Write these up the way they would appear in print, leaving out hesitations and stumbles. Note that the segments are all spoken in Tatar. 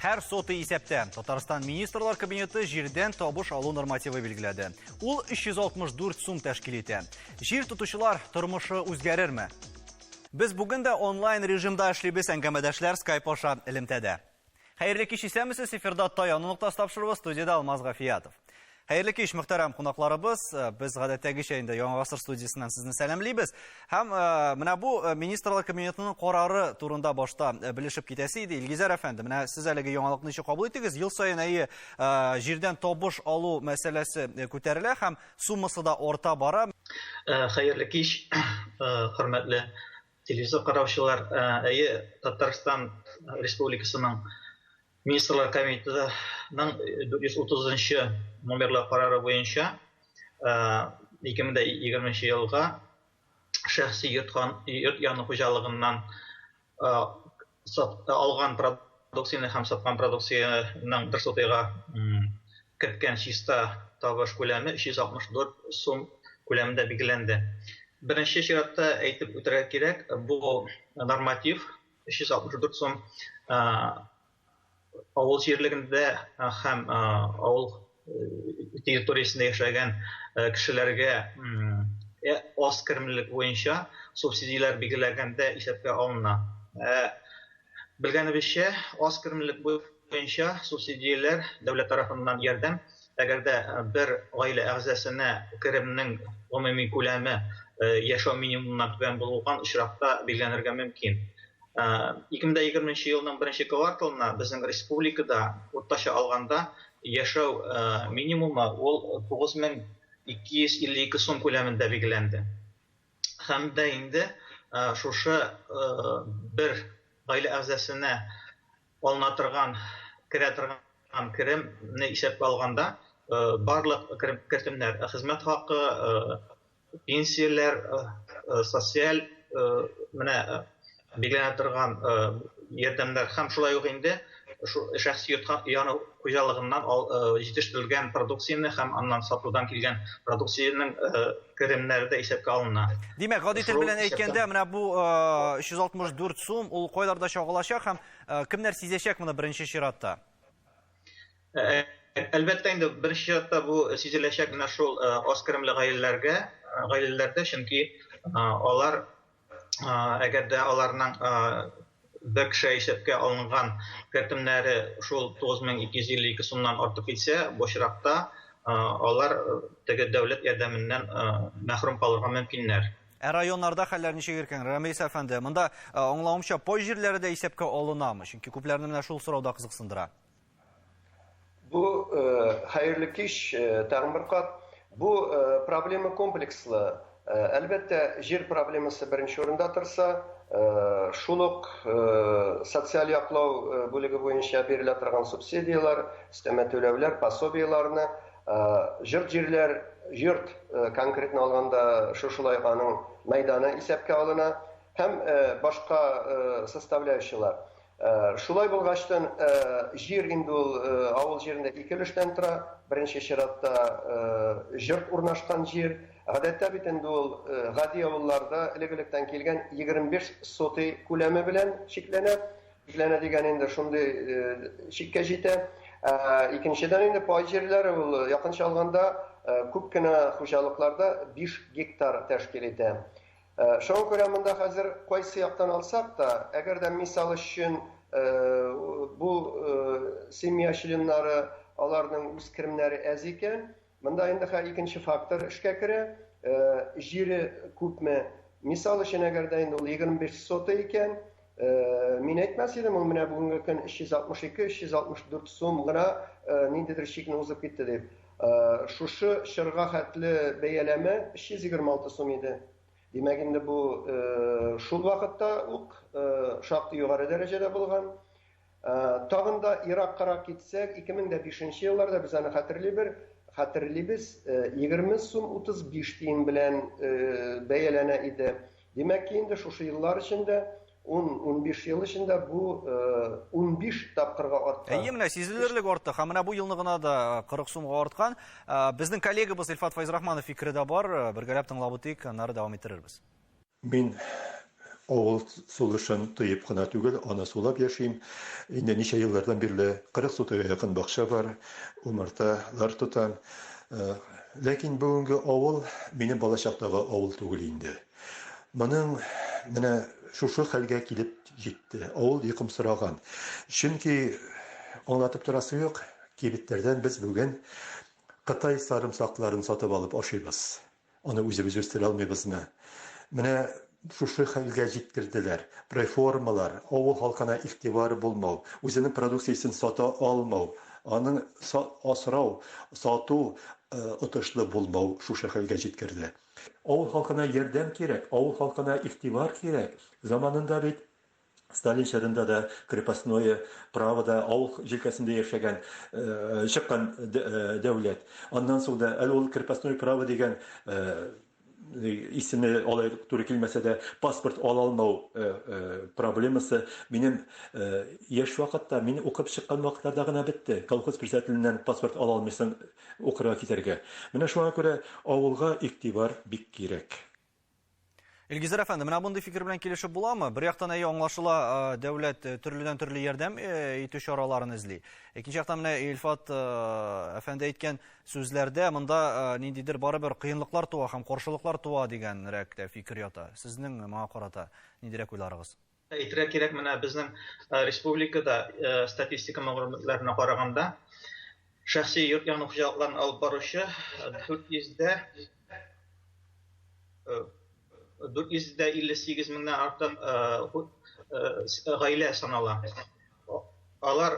Her соты есепте. Татарстан министрлар кабинеты жерден табыш алу нормативы белгіледі. Ул 364 сум тәшкил итә. Жер тотучылар тормышы үзгәрер ме? Без бүген дә онлайн режимда эшлибез, әңгәмәдәшләр Skype аша элемтәдә. Хәерле кич исәмсез, эфирда Таян тапшыруы, студияда Алмаз Гафиятов. Хәерле кич, мөхтәрәм кунакларыбыз. Без гадәттәгечә инде Яңа Гасыр студиясыннан сезне сәламлыйбыз. Һәм менә бу министрлар кабинетының карары турында башта белешеп китәсе иде. Илгизәр әфәнде, менә сез әлеге яңалыкны ничек кабул итегез? Ел саен җирдән табыш алу мәсьәләсе күтәрелә һәм суммасы да арта бара. Хәерле кич, хөрмәтле телевизор караучылар. Татарстан Республикасының Министрлар Комитетінің 430-ші номерлы қарары бойынша 2020 жылға шәхси йорт яны хуҗалыгыннан алган продукцияны һәм саткан продукцияның бер сотыйга керткән чиста табыш күләме 364 сум күләмендә билгеләнде. Беренче чиратта әйтеп үтәргә кирәк, бу норматив 364 сум авыл җирлегендә һәм авыл территориясендә яшәгән кешеләргә аз керемлек буенча субсидияләр билгеләгәндә исәпкә алына. Белгәнебезчә, аз керемлек буенча субсидияләр дәүләт тарафыннан ярдәм, әгәр дә бер гаилә әгъзасына керемнең гомуми күләме яшәү минимумыннан түбән булган очракта билгеләнергә мөмкин. 2020 елның беренче кварталына безнең республикада уртача алганда яшәү минимумы ул 9252 сум күләмендә билгеләнде. Һәм дә инде шушы бер гаилә әгъзасына алына торган, керә торган керемне исәпкә алганда барлык кертемнәр, хезмәт хакы, пенсияләр, социаль менә билгеләнә торган ярдәмнәр һәм шулай ук инде шәхси яны хуҗалыгыннан җитештерелгән продукцияны һәм аннан сатудан килгән продукцияның керемнәре дә исәпкә алына. Димәк, гади тел белән әйткәндә, менә бу 364 сум ул кайларда чагылачак һәм кемнәр сизәчәк моны беренче чиратта? Әлбәттә инде беренче чиратта бу сизеләчәк менә шул аз керемле гаиләләрдә, чөнки алар әгәр дә аларның бер кеше исәпкә алынган кертемнәре шул 9252 сумнан артып китсә, бу очракта алар теге дәүләт ярдәменнән мәхрүм калырга мөмкиннәр. Районнарда хәлләр ничек икән? Рәмис әфәнде, монда аңлавымча пой җирләре дә исәпкә алынамы? Чөнки күпләрне менә шул сорауда кызыксындыра. Бу хәерле кич, тагын бер кат. Бу проблема комплекслы. Әлбәттә, жер проблемасы беренче орында торса, шул ук социаль яклау бүлеге буенча бирелә торган субсидиялар, өстәмә түләүләр, пособияларны, йорт конкретно алганда шушылай аның мәйданы исәпкә алына һәм башка составляющийлар. Шулай булгачтан жер инде ул авыл җирендә ике өлештән тора. Беренче чиратта йорт урнашкан җир. Гадәттә бит инде ул гади авылларда элек-электән килгән 25 сотый күләме белән шикләнә. Шикләнә дигән инде шундый шиккә җитә. Икенчедән инде пай җирләре ул якынча алганда күп кенә хуҗалыкларда 5 гектар тәшкил итә. Шуның күрә монда хәзер кайсы яктан алсак та, әгәр дә мисал өчен бу семья членнары аларның үз керемнәре әз икән, монда инде икенче фактор эшкә керә. Җире күпме? Мисал өчен әгәр дә инде ул 25 соты икән, мин әйтмәс идем, ул менә бүгенге көн 362-364 сум гына ниндидер чикне узып китте дип. Шушы чорга хәтле бәяләме 326 сум иде. Димәк инде бу шул вакытта ук шактый югары дәрәҗәдә булган. Тагын да Иракка китсәк, 2005 елларда без аны хәтерлибез 20 сум 35 тиен белән бәяләнә иде. Димәк инде шушы еллар эчендә 10-15 ел эчендә бу 15 тапкырга арткан. Менә сизелерлек артты. Һәм менә бу елны гына да 40 сумга арткан. Безнең коллегабыз Илфат Файзрахманов фикере дә бар. Бергәләп тыңлап үтик, аннары дәвам иттерербез. Мин Авыл сулышын тыйып кына түгел, аны сулап яшим. Инде ничә еллардан бирле 40 сотыга якын бакча бар, умырталар тотам. Ләкин бүгенге авыл минем балачактагы авыл түгел инде. Моның менә шушы хәлгә килеп җитте. Авыл йокымсыраган. Чөнки аңлатып торасы юк, кибетләрдән без бүген Кытай сарымсакларын сатып алып ашыйбыз. Аны үзебез үстерә алмыйбызмы? Менә шушы хәлгә җиткерделәр. Реформалар, авыл халкына игътибар булмау, үзенең продукциясын сата алмау, аның асрау, сату отышлы булмау шушы хәлгә җиткерде. Авыл халкына ярдәм кирәк, авыл халкына игътибар кирәк. Заманында бит Сталин чорында да крепостное правода авыл җилкәсендә яшәгән чыккан дәүләт. Аннан соң да әле ул крепостное право дигән исеме алай туры килмәсә дә паспорт ала алмау проблемасы минем яшь вакытта, мин укып чыккан вакытларда гына бетте. Колхоз председателеннән паспорт ала алмыйсың укырга китәргә. Менә шуңа күрә авылга игътибар бик кирәк. Илгизар әфәнде, менә бундай фикер белән килешеп буламы? Бер яктан аңлашыла, дәүләт төрледән-төрле ярдәм итү чараларын эзли. Икенче яктан менә Илфат әфәнде әйткән сүзләрдә монда ниндидер барыбер кыенлыклар туа һәм каршылыклар туа дигәнрәк тә фикер ята. Сезнең моңа карата ниндирәк уйларыгыз? Әйтергә кирәк, менә безнең республикада статистика мәгълүматларына караганда, шәхси йорт яны хуҗалыкларын алып баручы 458 меңнән артык гаилә санала. Алар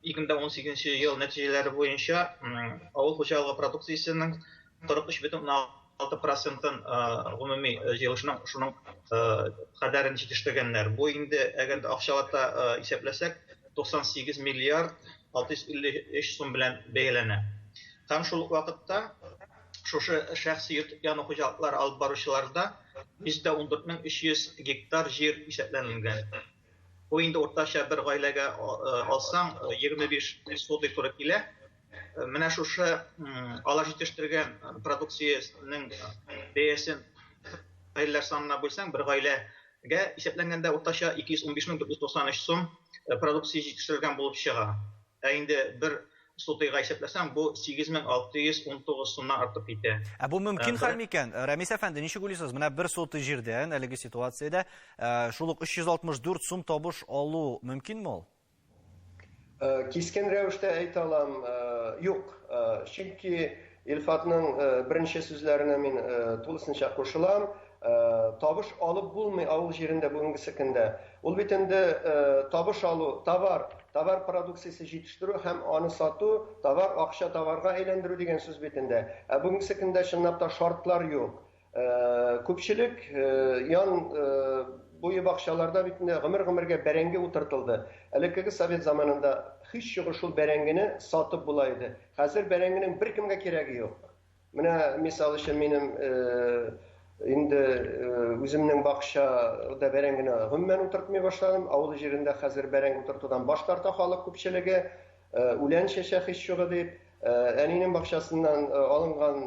2018 ел нәтиҗәләре буенча авыл хуҗалыгы продукциясенең 43,6%-ын гомуми җыелышның шуның кадәрен җитештергәннәр. Бу инде әгәр акчалата исәпләсәк 98 миллиард 653 сум белән бәяләнә. Һәм шул ук вакытта шушы шәхси йорт яны хуҗалыклар алып баручыларда 114,300 гектар җир исәпләнелгән. Бу инде уртача бер гаиләгә алсаң 25 сотый туры килә. Менә шушы алар җитештергән продукциясенең бәясен гаиләләр санына бүлсәң, бер гаиләгә исәпләнгәндә уртача 215,493 сум продукция җитештергән булып чыга. Инде бер сотыйга исәпләсәң, бу 8619 сумнан артып китә. Бу мөмкин хәл микән? Рәмис әфәнде, ничек уйлыйсыз? Менә бер соты җирдән әлеге ситуациядә шул ук 364 сум табыш алу мөмкинме ул? Кискен рәвештә әйтә алам, юк. Чөнки Илфатның беренче сүзләренә мин тулысынча кушылам. Табыш алып булмый авыл җирендә бүгенге көндә. Ул бит инде табыш алу, товар продукциясе җитештерү һәм аны сату, товар акча товарга әйләндерү дигән сүз бит инде. Бүгенге көндә чынлап та шартлар юк. Күпчелек ян буе бакчаларда бит инде гомер-гомергә бәрәңге утыртылды. Элеккеге совет заманында һич югы шул бәрәңгене сатып була иде. Хәзер бәрәңгенең беркемгә кирәге юк. Менә мисал өчен минем инде үземнең бакчада бәрәңгене гомумән утыртмый башладым. Авыл җирендә хәзер бәрәңге утыртудан баш тарта халык күпчелеге, үлән чәчә һич югы дип, әнинең бакчасыннан алынган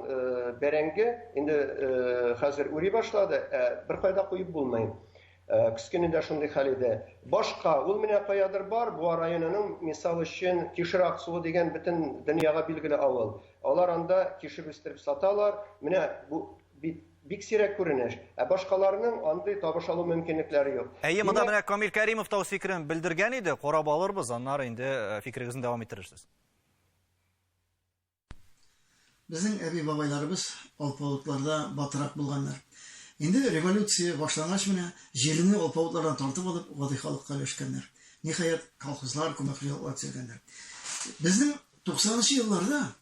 бәрәңге инде хәзер үри башлады, бер кайда куеп булмый. Кискенендә шундый хәл иде. Башка ул менә каядыр бар, бу районының мисал өчен Кишер Аксу дигән бөтен дөньяга билгеле авыл. Алар анда кишер үстереп саталар. Менә бу бик сирәк күренеш. Башкаларның андый табыш алу мөмкинлекләре юк. Монда менә Камил Кәримов та үз фикерен белдергән иде. Карап алырбыз, аннары инде фикерегезне дәвам иттерерсез. Безнең әби-бабайларыбыз алпавытларда батырак булганнар. Инде революция башлангач менә җирене алпавытлардан тартып алып, гади халыкка өләшкәннәр. Ниһаять колхозлар күмәкләп үткәннәр. Безнең 90-нчы елларда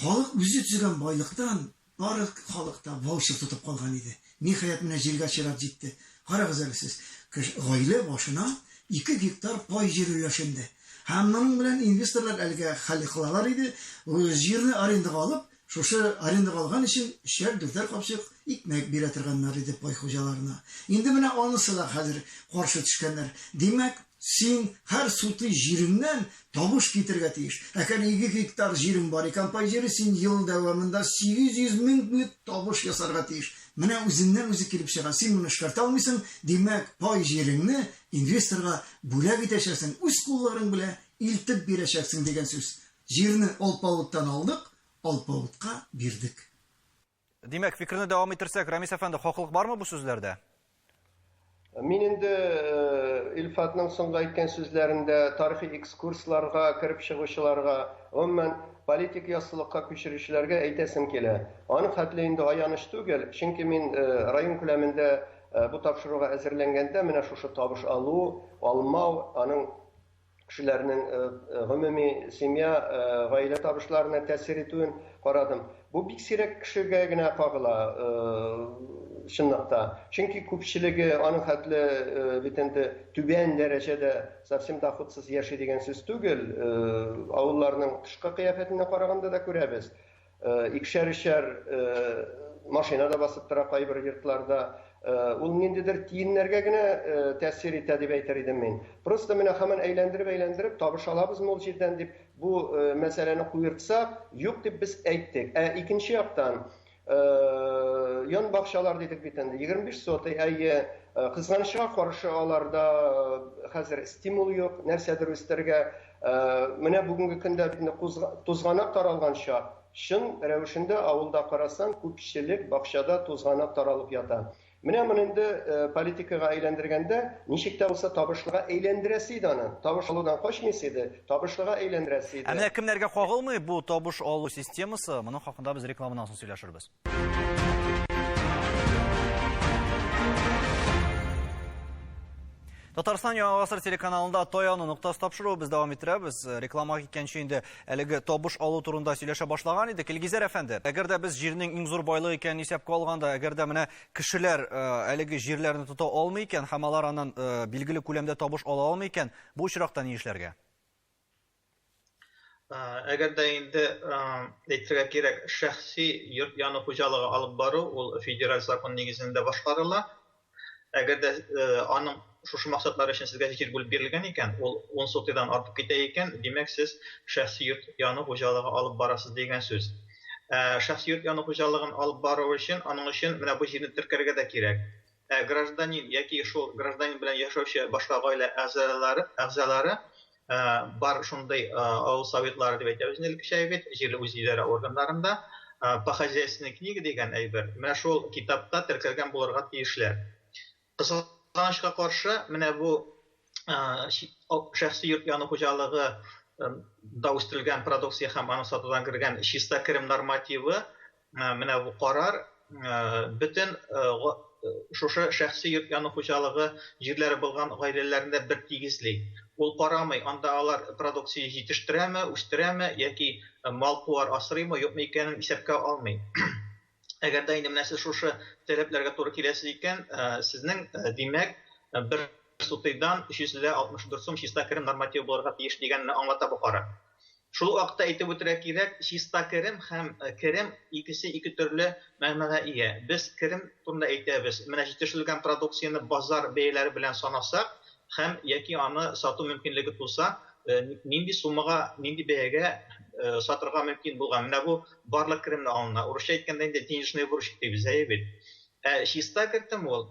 халык үзе төзегән байлыктан бары халыкта ваучер тотып калган иде. Ниһаять менә җиргә чират җитте. Карагыз әле сез, гаилә башына 2 гектар пай җир өләшенде. Һәм моның белән инвесторлар әлегә хәл кылалар иде. Җирне арендага алып, шушы арендага алган өчен 3-4 капчык икмәк бирә торганнар иде пай хуҗаларына. Инде менә анысы да хәзер каршы төшкәннәр. Димәк, Син һәр суты җиреңнән табыш китергә тиеш. Әгәр 2 гектар җирең бар икән, пай җире син ел дәвамында 800 мең табыш ясарга тиеш. Менә үзеннән үзе килеп чыга. Син моны эшкәртә алмыйсың, димәк, пай җиреңне инвесторга бүләк итәчәксең, үз кулларың белән илтеп бирәчәксең дигән сүз. Җирне алпавыттан алдык, алпавытка бирдек. Демәк, фикерне дәвам иттерсәк, Рамис әфәнде, хаклык бармы бу сүзләрдә? Мин инде Илфатның соңга әйткән сүзләрендә тарихи экскурсларга, кирип чыгучыларга, гомумән политик яссылыкка күчерүчеләргә әйтәсем килә. Аның хәтле инде аяныч түгел, чөнки мин район күләмендә бу тапшыруга әзерләнгәндә менә шушы табыш алу, алмау, аның кешеләрнең гомуми семья, гаилә табышларына тәэсир итүен карадым. Бу бик сирәк кешегә генә кагыла. Чынлыкта. Чөнки күпчелеге аның хәтле бит инде түбән дәрәҗәдә совсем доходсыз яши дигән сүз түгел. Авылларның тышкы кыяфәтенә караганда да күрәбез. Икешәр машинада басып тора кайбер йортларда. Ул ниндидер тиеннәргә генә тәэсир итә дип әйтер идем мин. Просто менә һаман әйләндереп табыш алабызмы ул җирдән дип бу мәсьәләне куертсак, юк дип без әйттек. Икенче яктан yan бакчалар дидек бит инде 25 сотый, кызганычка каршы аларда хәзер стимул юк, нәрсәдер үстәргә. Менә бүгенге көндә тузганак таралганча, шын рәвешендә авылда карасаң, күпчелек бакчада тузганак таралып ята. Менә моны инде политикага әйләндергәндә, ничек тә булса табышлыга әйләндерәсе иде аны. Табыш алудан качмыйсы иде, табышлыга әйләндерәсе иде. Менә кемнәргә кагылмый бу табыш алу системасы? Моның хакында без рекламадан соң сөйләшербез. Татарстан Яңа Гасыр телеканалында Тояны нуктасы тапшыру без дәвам иттерәбез. Реклама киткәнче инде әлеге табыш алу турында сөйләшә башлаган идек. Илгизәр әфәнде, әгәр дә без җирнең иң зур байлыгы икән исәпкә алганда, әгәр дә менә кешеләр әлеге җирләрне тота алмый икән, һәм алар аннан билгеле күләмдә табыш ала алмый икән, бу очракта ни эшләргә? Әгәр дә инде әйтергә кирәк, шәхси йорт яны хуҗалыгы алып бару ул федераль закон нигезендә башкарыла. Әгәр дә аның шушы максатлар өчен сезгә җир бүлеп бирелгән икән, ул 10 сотыйдан артып китә икән, димәк сез шәхси йорт яны хуҗалыгы алып барасыз дигән сүз. Шәхси йорт яны хуҗалыгын алып бару өчен, аның өчен менә бу җирне теркәргә дә кирәк. Гражданин яки шул гражданин белән яшәүче башка гаилә әгъзалары бар шундый авыл советлары дип әйтәбез инде бит, җирле үзидарә органнарында по хозяйственной книге дигән әйбер. Менә шул китапта теркәлгән булырга тиешләр. Кызганычка каршы, менә бу шәхси йорт яны хуҗалыгы да үстерелгән продукция һәм аны сатудан кергән чиста керем нормативы, менә бу карар бөтен шушы шәхси йорт яны хуҗалыгы җирләре булган гаиләләрендә бер тигезли. Ул карамый, анда алар продукция җитештерәме, үстерәме яки мал куар асрыймы, юкмы икәнен исәпкә алмый. Әгәр дә инде менә сез шушы таләпләргә туры киләсез икән, сезнең димәк бер сутыйдан 364 сум чиста керем нормативы булырга тиеш дигәнне аңлата бу карар. Шул вакытта әйтеп үтәргә кирәк, чиста керем һәм керем икесе ике төрле мәгънәгә ия. Без керем турында әйтәбез. Менә җитештерелгән продукцияны базар бәяләре белән санасак һәм яки аны сату мөмкинлеге туса, нинди суммага, нинди бәягә сатырга мөмкин булган. Менә бу барлык керемне алына. Урысча әйткәндә инде денежный выручка дибез бит. Чиста керем ул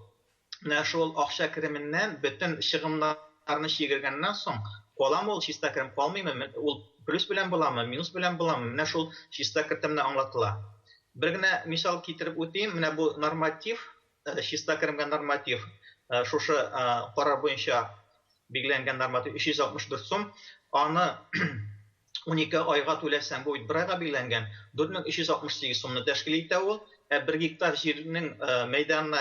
менә шул акча кеременнән бөтен чыгымнарны чигергәннән соң, каламы ул чиста керем, калмыймы? Ул плюс белән буламы, минус белән буламы? Менә шул чиста керемне аңлатыла. Бер генә мисал китереп үтим, менә бу норматив, чиста керемгә норматив, шушы карар буенча билгеләнгән норматив 364 сум, аны 12 айга түләсәң, бу бер айга билгеләнгән 4368 сумны тәшкил итә ул. 1 гектар җирнең мәйданына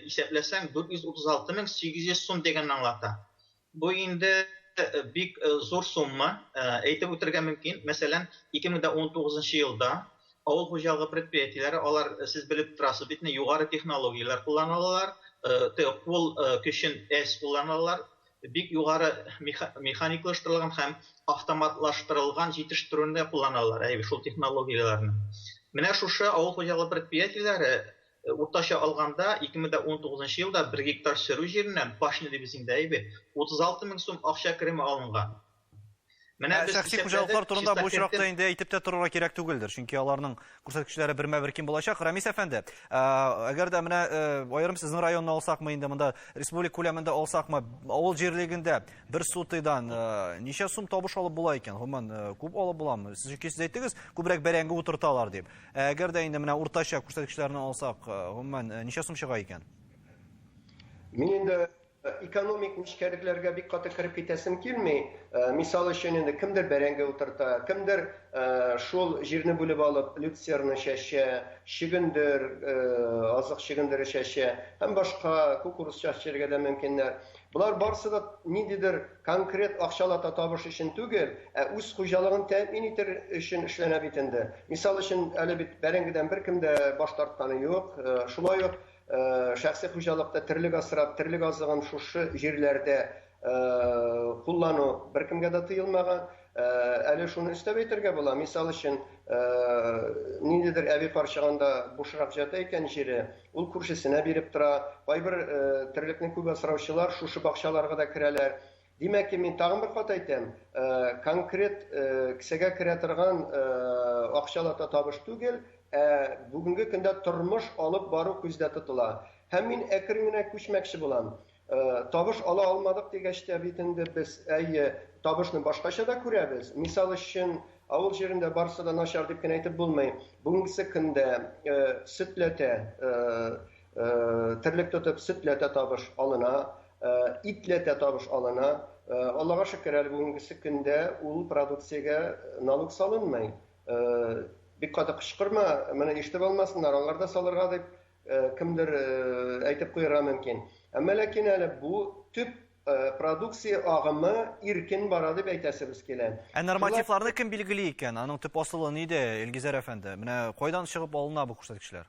исәпләсәң 436800 сум дигәнне аңлата. Бу инде бик зур сумма, әйтеп үтәргә мөмкин. Мәсәлән, 2019 елда авыл хуҗалыгы предприятиеләре, алар сез белеп торасыз бит, югары технологиялар кулланалар, кул көчен кулланалар, бик югары механикалаштырылган һәм автоматлаштырылган җитештерүне кулланалар, шул технологияларны. Менә шушы авыл хуҗалыгы предприятиеләре уртача алганда 2019 елда 1 гектар сөрү җиреннән Пашня дивизиядә 36 мең сум акча кереме алынган. Шәхси хуҗалыклар турында бу очракта инде әйтеп тә торырга кирәк түгелдер, чөнки аларның күрсәткечләре бермә-бер ким булачак. Рамис әфәнде, әгәр дә менә аерым сезнең районны алсакмы инде, монда республика күләмендә алсакмы, авыл җирлегендә бер сутыйдан ничә сум табыш алып була икән? Гомумән күп алып буламы? Сез әйттегез, күбрәк бәрәңге утырталар дип. Әгәр дә инде менә уртача күрсәткечләрне алсак, гомумән ничә сум чыга икән? Мин инде ekonomik müşkərliklərə bir qatı kirib ketəsim kilmi. Misal üçün indi kimdir bərəngə oturta, kimdir şol jirini bölüb alıb lütserni şəşə, şigındır, azıq şigındırı şəşə, həm başqa kukuruz şəşçələrə də mümkünlər. Bunlar barısı da nididir konkret akşalata tabış için tügül, üst xujalığın təmin etir için işlənə bitindi. Misal üçün əli bit bərəngədən bir kimdə baş tartqanı yox, şulay yox. Şəxsi xujalıqda tirlik asırab, tirlik azığın şuşu jirlərdə kullanı bir kimgə də tıyılmağın, əli şunu üstəb etirgə bula. Misal üçün, nididir əvi parçağında boşraq jata ikən jiri, ul kurşisine birib tura, bay bir tirlikni küb asıravçılar şuşu bakşalarga da kirələr. Demək ki, min tağın bir qat aytəm, konkret kisəgə kirətirgan akşalata tabış tügel, bugünkü gündə turmuş alıp barı küzdə tutular. Həmin əkrinə köçməkçi bulan. Tabış ala almadıq degeçdə bitində biz tabışını başqaça da görəbiz. Misal üçün avul yerində barısı da naşar deyib aytıb bulmayın. Bugünküsü gündə sütlətə, tirlik tutup sütlətə tabış alına, itlətə tabış alına. Allah'a şükür bugünküsü gündə ul produksiyaya nalıq salınmayın. Bir qatı qışqırma, mənə iştib almasınlar, onlarda salırğa deyib kimdir aytib qoyurğa mümkün. Amma lakin bu tüp produksiya ağımı irkin bara deyib aytasınız kelən. Normativlarını kim bilgili ikən? Anın tüp asılı neydi, İlgizər əfəndi? Mənə qoydan шығып alına bu күрсәткечләр?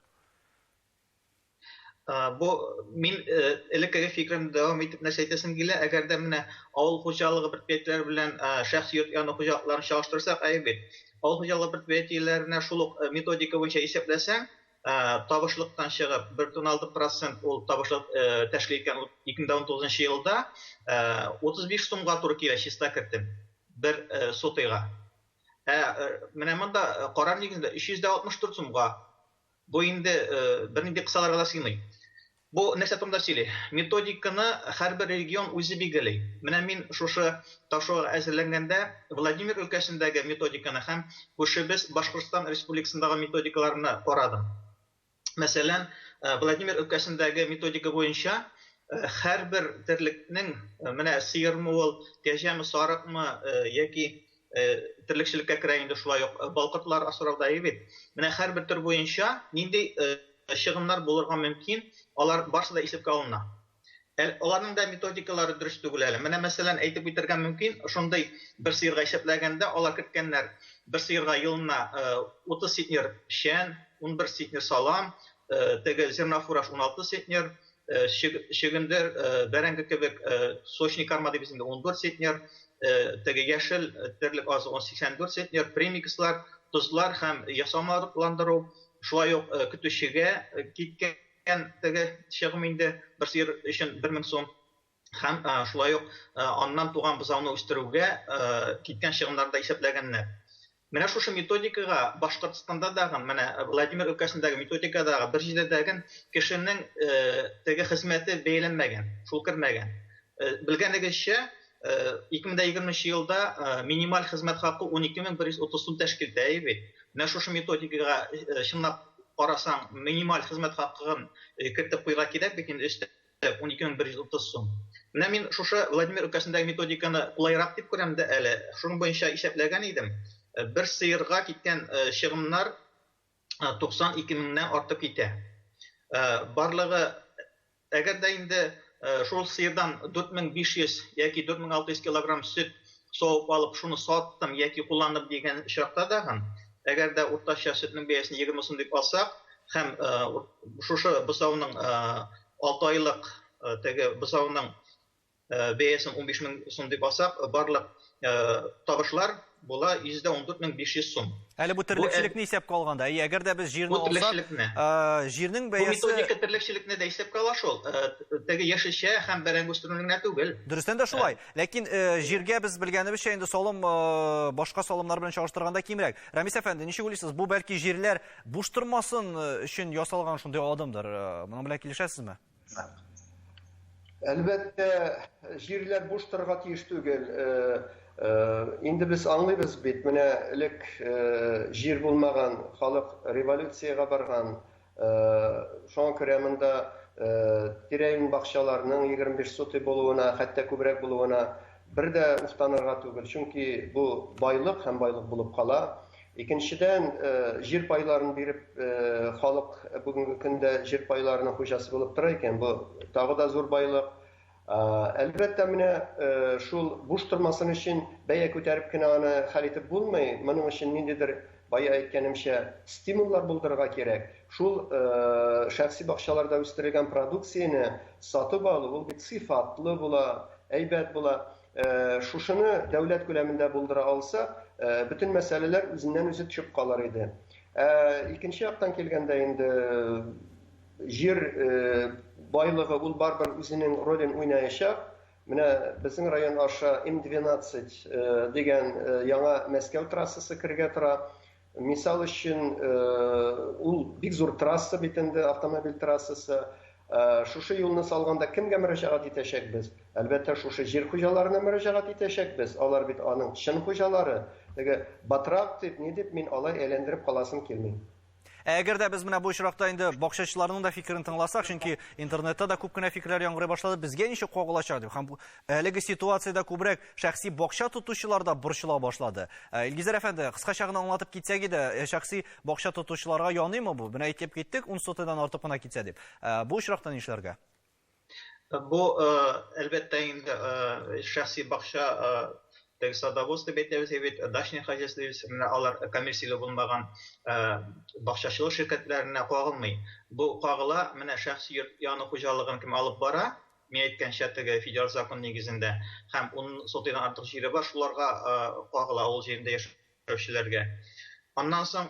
Bu min elekere fikrim devam etip ne şeytesim gile eğer de mine avul hocalığı predpiyetler bilen şahsi yurt yanı hocalıklarını çalıştırsak ayıbet. Avul hocalığı predpiyetlerine şuluk metodika boyunca hesaplasan tabışlıktan çıkıp 1,6% ol tabışlık teşkil etken 2019 yılda 35 sumga to'g'ri keladi shista kiritdim bir sotiga. Mana bunda qarar negizida 364 sumga bu endi bir necha qissalarga sig'maydi. Bu nesatumda sili metodikani har bir region o'zi belgilaydi. Mana men shusha tashog'i azirlanganda Vladimir o'lkasindagi metodikani ham o'sha biz Boshqirdiston Respublikasidagi metodikalarni qaradim. Masalan, Vladimir o'lkasindagi metodika bo'yicha har bir tirlikning mana siyirmi ol, tejami sariqmi yoki tirlikchilikka kirayinde shulay yo'q balqitlar asrovda evet. Mana har bir tur bo'yicha nendey шығындар bo'lirga mumkin, ular barchada hisobga olinadi. Ularning da metodikalari durust tugul әле. Mana masalan aytib o'tirgan mumkin, shunday bir siyirga hisoblaganda ular kiritganlar bir siyirga yilna 30 sentner pishan, 11 sentner salam, tege zernafurash 16 sentner, shigindir bərəngə kebek sochnik karma debisində 14 sentner, tege yeşil tirlik azı 84 sentner, premikslar, tuzlar ham yasamlarlandırу şulay yo'q kütüşüge gitken tege şığımında bir siyir için 1000 so'm ham şulay yo'q ondan tuğan buzavni o'stiruvga gitken şığımlarda hisoblaganlar. Mana shu metodikaga Boshqirdistonda dag'in, mana Vladimir o'lkasindagi metodikadagi bir jildagi kishining tege xizmati belgilanmagan, shul kirmagan. Bilganingizcha 2020 yılda minimal hizmet hakkı 12.130 so'm tashkil etdi. Mana shu metodikaga shunday qarasan minimal hizmet hakkını kiritib qo'ygan kerak, lekin üstü 12.130 so'm. Mana men shu Vladimir o'lkasindagi metodikani qulayroq deb ko'ramda hali. Shuning bo'yicha hisoblagan edim. Bir sıyırga gitken шығымlar 92 mingdan ortib ketdi. Barlığı eğer de indi şol sıyırdan 4500 yoki 4600 kilogram süt soğup alıp şunu sattım yoki kullandım degan şartda dag'in eğer de o'rtacha sütning bayasini 20 so'm deb olsak, ham shu buzovning 6 oylik tege buzovning bayasini 15 ming so'm deb olsak, barliq tabışlar була 114,500 сум. Әле бу терлекчелекне исәпкә алганда, әгәр дә без җирне алсак, җирнең бәясе Методика терлекчелекне дә исәпкә ала шул. Теге яшелчә һәм бәрәңге үстерүенә түгел. Дөрестән дә шулай. Ләкин җиргә без белгәнебезчә инде салым башка салымнар белән чагыштырганда кимрәк. Рамис әфәнде, ничек уйлыйсыз, бу бәлки җирләр буш тормасын өчен ясалган шундый адымдыр. Моның белән килешәсезме? Әлбәттә, җирләр буш торырга тиеш түгел. Инде без аңлыйбыз бит, менә элек җир булмаган, халык революциягә барган, шуңа күрә монда тирә-юнь бакчаларның 25 соты булуына, хәтта күбрәк булуына бер дә уфтанырга түгел, чөнки бу байлык һәм байлык булып кала. Икенчедән, җир пайларын биреп, халык бүгенге көндә җир пайларының хуҗасы булып тора икән, бу тагы да зур байлык. Әлбәттә, менә шул буш тормасын өчен бәя күтәреп кенә аны хәл итеп булмый. Моның өчен ниндидер, бая әйткәнемчә, стимуллар булдырырга кирәк. Шул шәхси бакчаларда үстерелгән продукцияне сатып алу, ул бит сыйфатлы була, әйбәт була. Шушыны дәүләт күләмендә булдыра алса, bütün мәсьәләләр үзеннән үзе төшеп калыр иде. Икенче яктан килгәндә инде җир байлыгы ул барбер үзенең ролен уйнаячак. Менә безнең район аша М12 дигән яңа Мәскәү трассасы кергә тора. Мисал өчен, ул бик зур трасса бит инде, автомобиль трассасы. Шушы юлны салганда кемгә мөрәҗәгать итәчәкбез? Әлбәттә, шушы җир хуҗаларына мөрәҗәгать итәчәкбез. Алар бит аның чын хуҗалары. Теге батрак дип, ни дип, мин алай әйләндереп каласым килми. Әгәр дә без менә бу очракта инде бакчачыларның да фикерен тыңласак, чөнки интернетта да күп кенә фикерләр яңгырый башлады, безгә ничек кагылачак дип. Һәм әлеге ситуациядә күбрәк шәхси бакча тотучылар да борчыла башлады. Илгизәр әфәнде, кыскача гына аңлатып китсәк иде, шәхси бакча тотучыларга яныймы бу? Менә әйтеп киттек, 10 сотыдан артып кына китсә дип. Бу очракта нишләргә? Бу әлбәттә инде шәхси бакча садоводство бит, дачный хозяйство, алар коммерцияле булмаган бакчачылык ширкәтләренә кагылмый. Бу кагыла, менә шәхси йорт яны хуҗалыгын кем алып бара, мен әйткәнчә теге федераль закон нигезендә, һәм 10 сотыдан артык җире бар, шуларга кагыла ул җирдә яшәүчеләргә. Аннан соң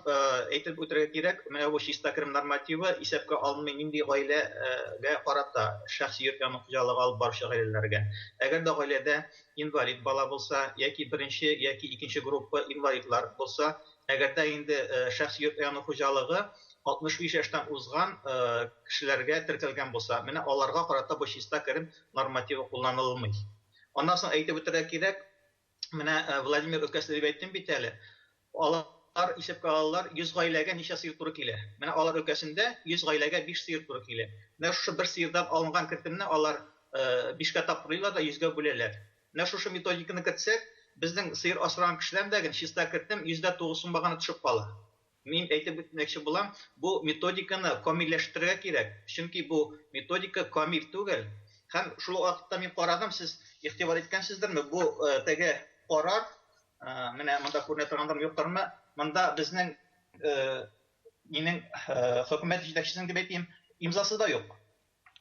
әйтеп үтәргә кирәк, менә бу чиста керем нормативы исәпкә алынмый нинди гаиләгә карата, шәхси йорт яны хуҗалыгы алып баручы гаиләләргә. Әгәр дә гаиләдә инвалид бала булса, яки беренче, яки икенче группа инвалидлар булса, әгәр дә инде шәхси йорт яны хуҗалыгы 65 яшьтән узган кешеләргә теркәлгән булса, менә аларга карата бу чиста керем нормативы кулланылмый. Аннан соң әйтеп үтәргә кирәк, менә Владимир өлкәсендә дип әйттем бит әле. Алар исәпкә алалар 100 гаиләгә ничә сыер туры килә. Менә алар өлкәсендә 100 гаиләгә 5 сыер туры килә. Менә шушы бер сыердан алынган кертемне алар 5-кә тапкырлар да 100-гә бүләләр. Менә шушы методиканы кертсәк, безнең сыер асраган кешеләрдә чиста кертем 109 сум багана төшеп кала. Мин әйтеп үтмәкче булам, бу методиканы камилләштерергә кирәк. Чөнки бу методика камил түгел. Һәм шул вакытта мин карадым, сез игътибар иткәнсездерме, бу теге карар, менә монда күренә торгандар юктырмы? Монда безнең минең хөкүмәт җитәкчесенең дип әйтим, имзасы да юк.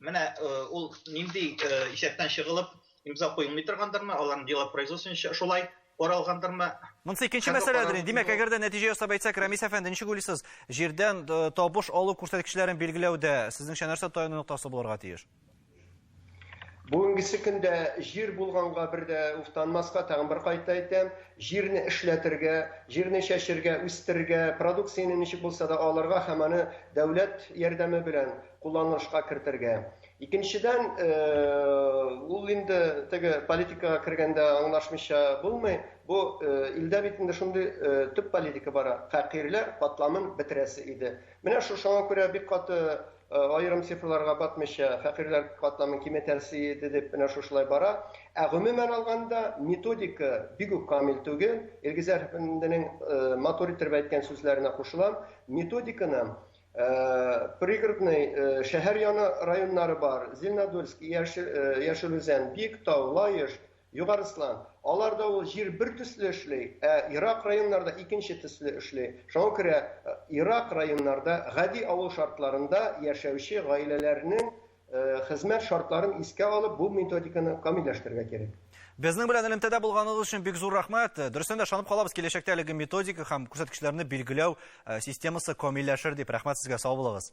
Менә ул нинди исәптән чыгылып имза куелмый торгандармы, аларның дела производствосы шулай каралгандырмы? Монысы икенче мәсьәләдер. Димәк, әгәр дә нәтиҗә ясап әйтсәк, Рамис әфәнде, ничек уйлыйсыз, җирдән табыш алу күрсәткечләрен билгеләүдә сезнеңчә нәрсә таяну ноктасы булырга тиеш? Бүгенге көндә җир булганга бер дә уфтанмаска, тагын бер кайта әйтәм, җирне эшләтергә, җирне чәчергә, үстергә, продукцияне ничек булса да алырга һәм аны дәүләт ярдәме белән кулланышка кертергә. Икенчедән, ул инде теге политикага кергәндә аңлашмыйча булмый. Бу илдә бит инде шундый төп политика бара. Фәкыйрьләр катламын бетерәсе иде. Менә шуңа күрә бик каты айрым цифрларга батмыйча, фәкыйрьләр катламын киметәсе иде дип менә шулай бара. Гомумән алганда методика бик үк камил түгел. Илгизәр әфәнденең матур итеп әйткән сүзләренә кушылам. Методиканы пригородный шәһәр яны районнары бар. Зеленодольск, Яшелүзән, Биектау, Лаеш, Югарыслан. Аларда ул җир бер төсле эшли, Ирак районнарда икенче төсле эшли. Шуңа күрә Ирак районнарда гади авыл шартларында яшәүче гаиләләрнең хезмәт шартларын искә алып, бу методиканы камилләштерергә кирәк. Безнең белән элемтәдә булганыгыз өчен бик зур рәхмәт. Дөресен дә ышанып калабыз, киләчәктә әлеге методика һәм күрсәткечләрне билгеләү системасы камилләшер дип. Рәхмәт сезгә, сау булыгыз.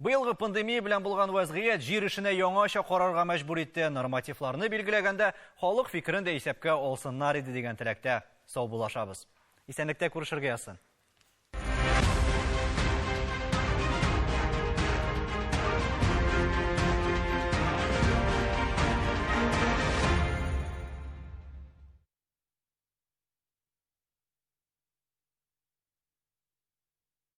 Быелгы пандемия белән булган вазгыять җир эшенә яңача карарга мәҗбүр итте. Нормативларны билгеләгәндә халык фикерен дә исәпкә алсыннар иде дигән теләктә сау булашабыз. Исәнлектә күрешергә язсын.